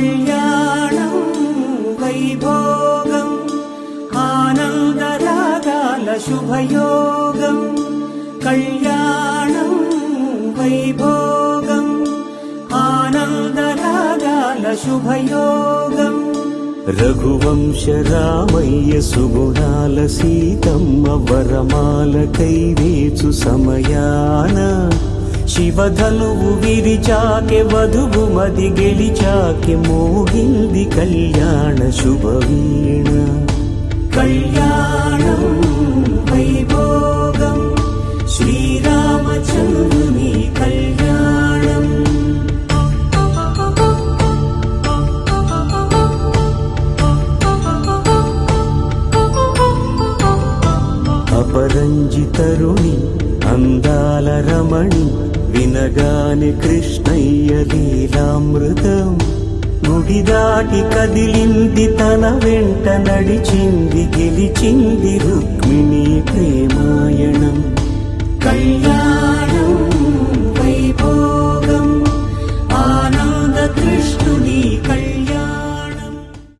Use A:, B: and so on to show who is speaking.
A: కళ్యాణం వైభోగం ఆనందరాగాల శుభయోగం కళ్యాణం వైభోగం ఆనందరాగాల శుభయోగం రఘువంశ రామయ్య సుగుణాల సీతమ్మ వరమాల కైవేచు సమయాన శివధనువు విరిచాకె వధువు మది గెలిచాకె మోగింది కళ్యాణ శుభవీణ కళ్యాణం వైభోగం శ్రీరామచంద్రుని కళ్యాణం అపరంజి తరుణి అందాల రమణి వినగాని కృష్ణయ్య లీలామృతం గుడి దాటి కదిలింది తన వెంట నడిచింది గెలిచింది రుక్మిణి